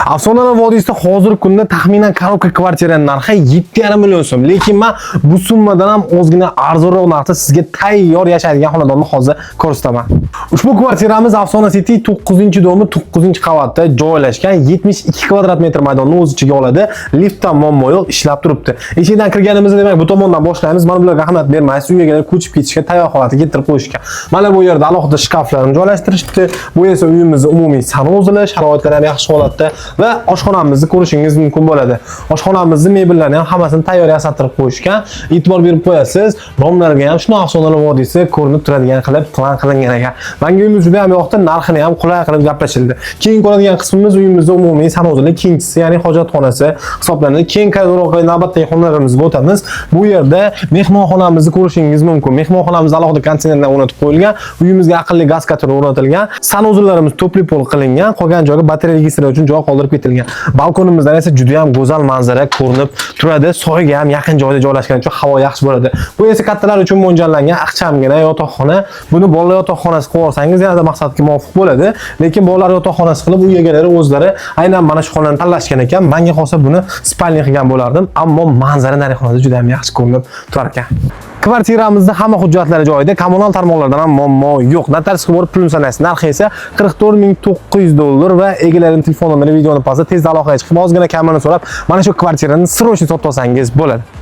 Afsonalar vodiysida hozirgi kunda taxminan korobka kvartiraning narxi 7,5 million so'm. Lekin men bu summadan ham ozgina arzonroq narxda sizga tayyor yashaydigan xonadonni hozir ko'rsataman. Ushbu kvartiramiz Afsona City 9-domi 9-qavatda joylashgan, 72 kvadrat metr maydonni o'z ichiga oladi. Liftdan muammo yo'q, ishlab turibdi. Eshikdan kirganimizda demak bu tomondan boshlaymiz. Mana bularga ahamiyat bermaysiz, uyga ko'chib ketishga tayyor holatga keltirib qo'yishgan. Mana bu yerda alohida shkaflarni joylashtirishdi. Bu esa uyimizning umumiy sanuzli, sharoitlari ham yaxshi holatda va oshxonamizni ko'rishingiz mumkin bo'ladi. Oshxonamizning mebellarni ham hammasini tayyor yasatirib qo'yishgan. E'tibor berib qo'yasiz. Romlarga ham shuni Afsonalar vodiysi ko'rinib turadigan qilib plan qilingan ekan. Menga uyimiz juda ham yoqdi, narxini ham qulay qilib gaplashildi. Keyin ko'radigan qismimiz uyimizning umumiy sanuzli kengchisi, ya'ni hojatxonasi hisoblanadi. Keyin koridor orqali navbatdagi xonalarımizga o'tamiz. Bu yerda mehmonxonamizni ko'rishingiz mumkin. Mehmonxonamiz alohida konteynerdan o'rnatib qo'yilgan. Uyimizga aqlli gaz koteli o'rnatilgan. Sanuzullarimiz to'pli pol qilingan. Qolgan joyga batareya registratsiya uchun joy qoldirib ketilgan. Balkonimizdan esa juda ham go'zal manzara ko'rinib turadi. Soyga ham yaqin joyda joylashgani uchun havo yaxshi bo'ladi. Bu esa kattalar uchun mo'ljallangan ixchamgina yotoqxona. Buni bolalar yotoqxonasi qilib olsangiz yanada maqsadga muvofiq bo'ladi. Lekin bolalar yotoqxonasi qilib uy egalari o'zlari aynan mana shu xonani tanlashgan ekan. Menga qolsa buni spalniya qilgan bo'lardim, ammo manzara narxonada juda ham yaxshi ko'rinib turar ekan. Kvartiramizda hamma hujjatlari joyida, kommunal tarmoqlardan ham muammo yo'q. Notariusga borib pulni sanaysiz. Narxi esa $44,900 va egalarining telefon nomeri videoni pastda tezda aloqaga chiqib, ozgina kamini so'rab, mana shu kvartirani sirrochni sotib olsangiz bo'ladi.